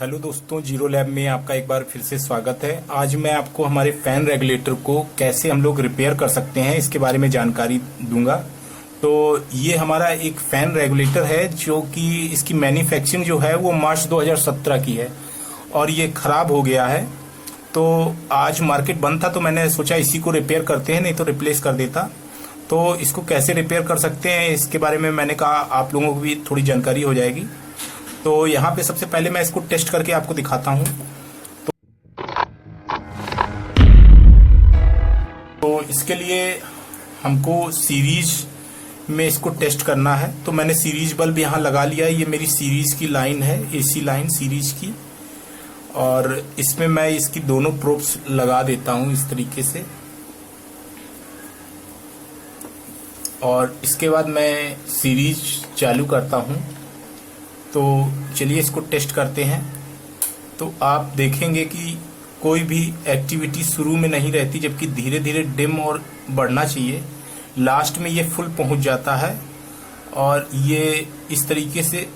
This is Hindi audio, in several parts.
हेलो दोस्तों, जीरो लैब में आपका एक बार फिर से स्वागत है। आज मैं आपको हमारे फैन रेगुलेटर को कैसे हम लोग रिपेयर कर सकते हैं इसके बारे में जानकारी दूंगा। तो ये हमारा एक फैन रेगुलेटर है जो कि इसकी मैन्युफैक्चरिंग जो है वो मार्च 2017 की है और ये खराब हो गया है। तो आज मार्केट बंद था तो मैंने सोचा इसी को रिपेयर करते हैं, नहीं तो रिप्लेस कर देता। तो इसको कैसे रिपेयर कर सकते हैं इसके बारे में मैंने कहा आप लोगों को भी थोड़ी जानकारी हो जाएगी। तो यहाँ पे सबसे पहले मैं इसको टेस्ट करके आपको दिखाता हूँ। तो इसके लिए हमको सीरीज में इसको टेस्ट करना है। तो मैंने सीरीज बल्ब यहाँ लगा लिया है। ये मेरी सीरीज की लाइन है, एसी लाइन सीरीज की, और इसमें मैं इसकी दोनों प्रोब्स लगा देता हूँ इस तरीके से। और इसके बाद मैं सीरीज चालू करता हूँ। तो चलिए इसको टेस्ट करते हैं। तो आप देखेंगे कि कोई भी एक्टिविटी शुरू में नहीं रहती, जबकि धीरे धीरे डिम और बढ़ना चाहिए। लास्ट में ये फुल पहुंच जाता है और ये इस तरीके से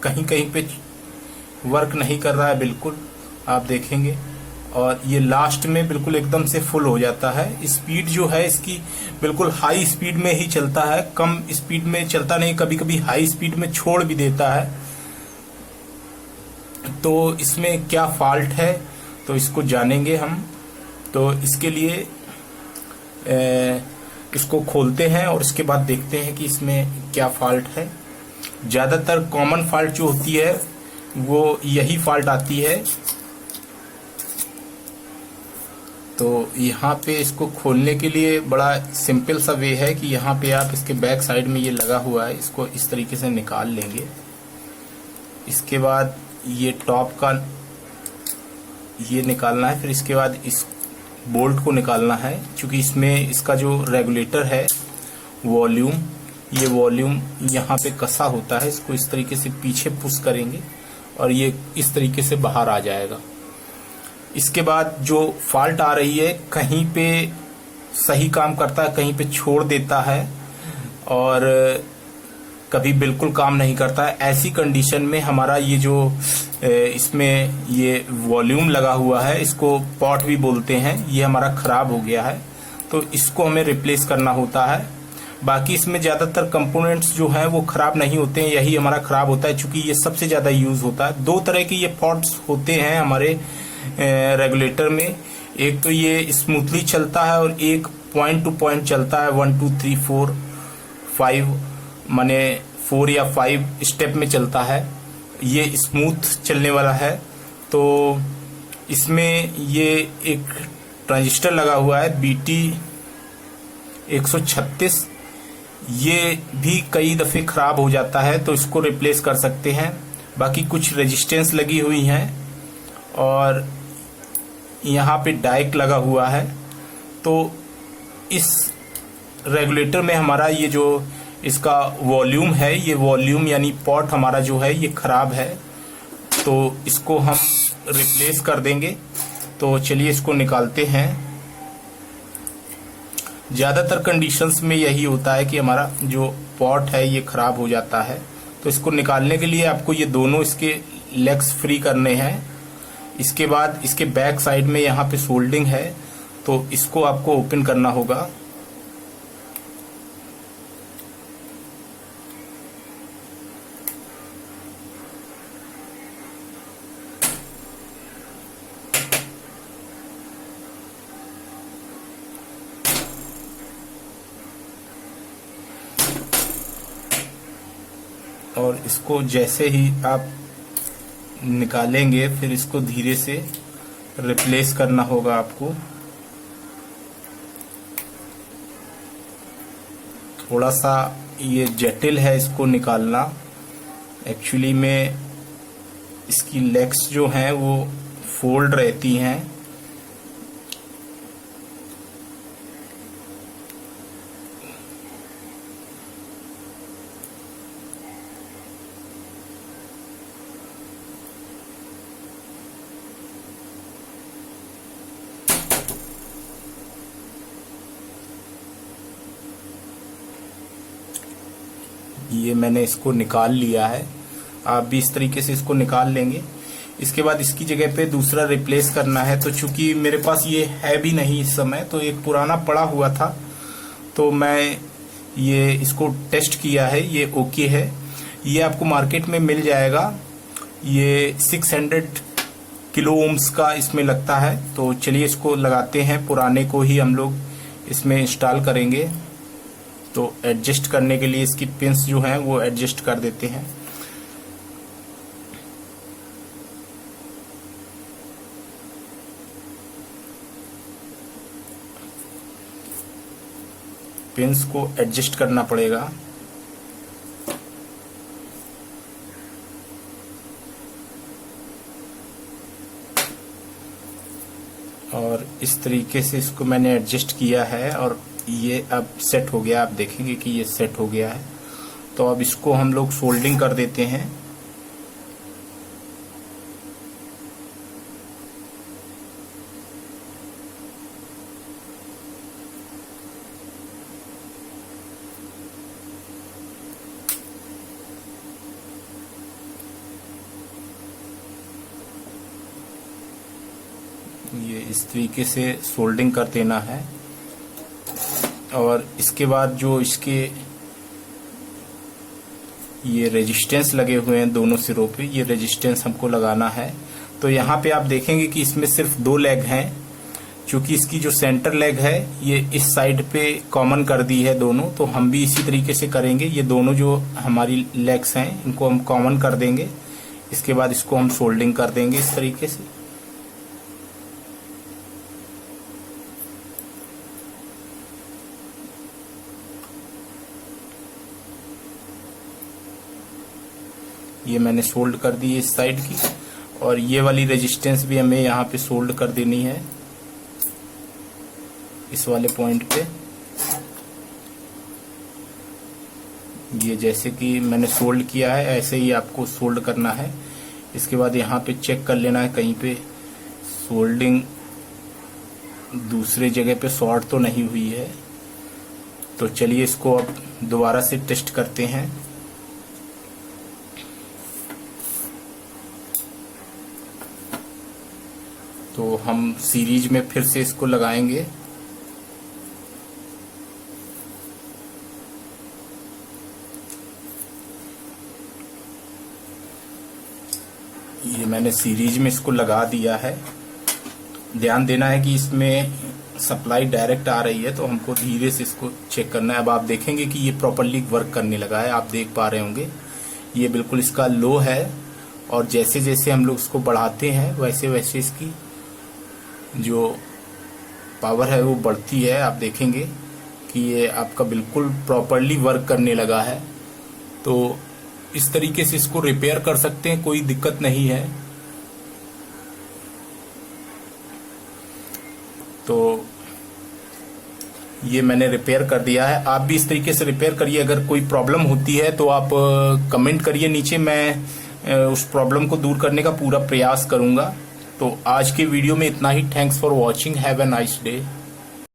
कहीं कहीं पे वर्क नहीं कर रहा है, बिल्कुल आप देखेंगे। और ये लास्ट में बिल्कुल एकदम से फुल हो जाता है। स्पीड जो है इसकी बिल्कुल हाई स्पीड में ही चलता है, कम स्पीड में चलता नहीं, कभी कभी हाई स्पीड में छोड़ भी देता है। तो इसमें क्या फॉल्ट है तो इसको जानेंगे हम। तो इसके लिए इसको खोलते हैं और उसके बाद देखते हैं कि इसमें क्या फॉल्ट है। ज़्यादातर कॉमन फॉल्ट जो होती है वो यही फॉल्ट आती है। तो यहाँ पे इसको खोलने के लिए बड़ा सिंपल सा वे है कि यहाँ पे आप इसके बैक साइड में ये लगा हुआ है, इसको इस तरीके से निकाल लेंगे। इसके बाद ये टॉप का ये निकालना है, फिर इसके बाद इस बोल्ट को निकालना है। क्योंकि इसमें इसका जो रेगुलेटर है वॉल्यूम, ये वॉल्यूम यहाँ पे कसा होता है। इसको इस तरीके से पीछे पुश करेंगे और ये इस तरीके से बाहर आ जाएगा। इसके बाद जो फॉल्ट आ रही है, कहीं पे सही काम करता है, कहीं पे छोड़ देता है और कभी बिल्कुल काम नहीं करता है। ऐसी कंडीशन में हमारा ये जो इसमें ये वॉल्यूम लगा हुआ है, इसको पॉट भी बोलते हैं, ये हमारा खराब हो गया है। तो इसको हमें रिप्लेस करना होता है। बाकी इसमें ज़्यादातर कंपोनेंट्स जो हैं वो खराब नहीं होते हैं, यही हमारा खराब होता है क्योंकि ये सबसे ज़्यादा यूज़ होता है। दो तरह के ये पॉट्स होते हैं हमारे रेगुलेटर में। एक तो ये स्मूथली चलता है और एक पॉइंट टू पॉइंट चलता है, 1 2 3 4 5 माने 4 या 5 स्टेप में चलता है। ये स्मूथ चलने वाला है। तो इसमें ये एक ट्रांजिस्टर लगा हुआ है BT 136। ये भी कई दफ़े ख़राब हो जाता है तो इसको रिप्लेस कर सकते हैं। बाकी कुछ रेजिस्टेंस लगी हुई हैं और यहाँ पे डाइक लगा हुआ है। तो इस रेगुलेटर में हमारा ये जो इसका वॉल्यूम है, ये वॉल्यूम यानी पॉट हमारा जो है ये खराब है। तो इसको हम रिप्लेस कर देंगे। तो चलिए इसको निकालते हैं। ज़्यादातर कंडीशंस में यही होता है कि हमारा जो पॉट है ये खराब हो जाता है। तो इसको निकालने के लिए आपको ये दोनों इसके लेग्स फ्री करने हैं। इसके बाद इसके बैक साइड में यहाँ पे सोल्डिंग है, तो इसको आपको ओपन करना होगा। और इसको जैसे ही आप निकालेंगे फिर इसको धीरे से रिप्लेस करना होगा आपको। थोड़ा सा ये जटिल है इसको निकालना। एक्चुअली में इसकी लेग्स जो हैं वो फोल्ड रहती हैं। ये मैंने इसको निकाल लिया है। आप भी इस तरीके से इसको निकाल लेंगे। इसके बाद इसकी जगह पे दूसरा रिप्लेस करना है। तो चूंकि मेरे पास ये है भी नहीं इस समय, तो एक पुराना पड़ा हुआ था, तो मैं ये इसको टेस्ट किया है, ये ओके है। ये आपको मार्केट में मिल जाएगा। ये 600 किलो ओम्स का इसमें लगता है। तो चलिए इसको लगाते हैं, पुराने को ही हम लोग इसमें इंस्टॉल करेंगे। तो एडजस्ट करने के लिए इसकी पिंस जो हैं वो एडजस्ट कर देते हैं। पिंस को एडजस्ट करना पड़ेगा। और इस तरीके से इसको मैंने एडजस्ट किया है और ये अब सेट हो गया। आप देखेंगे कि ये सेट हो गया है। तो अब इसको हम लोग सोल्डिंग कर देते हैं। ये इस तरीके से सोल्डिंग कर देना है। और इसके बाद जो इसके ये रेजिस्टेंस लगे हुए हैं दोनों सिरों पे, ये रेजिस्टेंस हमको लगाना है। तो यहाँ पे आप देखेंगे कि इसमें सिर्फ 2 लेग हैं। क्योंकि इसकी जो सेंटर लेग है ये इस साइड पे कॉमन कर दी है दोनों, तो हम भी इसी तरीके से करेंगे। ये दोनों जो हमारी लेग्स हैं इनको हम कॉमन कर देंगे। इसके बाद इसको हम सोल्डिंग कर देंगे इस तरीके से। ये मैंने सोल्ड कर दी इस साइड की, और ये वाली रेजिस्टेंस भी हमें यहाँ पे सोल्ड कर देनी है इस वाले पॉइंट पे। ये जैसे कि मैंने सोल्ड किया है ऐसे ही आपको सोल्ड करना है। इसके बाद यहाँ पे चेक कर लेना है कहीं पे सोल्डिंग दूसरे जगह पे शॉर्ट तो नहीं हुई है। तो चलिए इसको अब दोबारा से टेस्ट करते हैं। तो हम सीरीज में फिर से इसको लगाएंगे। ये मैंने सीरीज में इसको लगा दिया है। ध्यान देना है कि इसमें सप्लाई डायरेक्ट आ रही है, तो हमको धीरे से इसको चेक करना है। अब आप देखेंगे कि ये प्रॉपर्ली वर्क करने लगा है। आप देख पा रहे होंगे ये बिल्कुल इसका लो है, और जैसे जैसे हम लोग इसको बढ़ाते हैं वैसे वैसे इसकी जो पावर है वो बढ़ती है। आप देखेंगे कि ये आपका बिल्कुल प्रॉपर्ली वर्क करने लगा है। तो इस तरीके से इसको रिपेयर कर सकते हैं, कोई दिक्कत नहीं है। तो ये मैंने रिपेयर कर दिया है। आप भी इस तरीके से रिपेयर करिए। अगर कोई प्रॉब्लम होती है तो आप कमेंट करिए नीचे, मैं उस प्रॉब्लम को दूर करने का पूरा प्रयास करूंगा। तो आज के वीडियो में इतना ही। Thanks for watching. Have a nice day.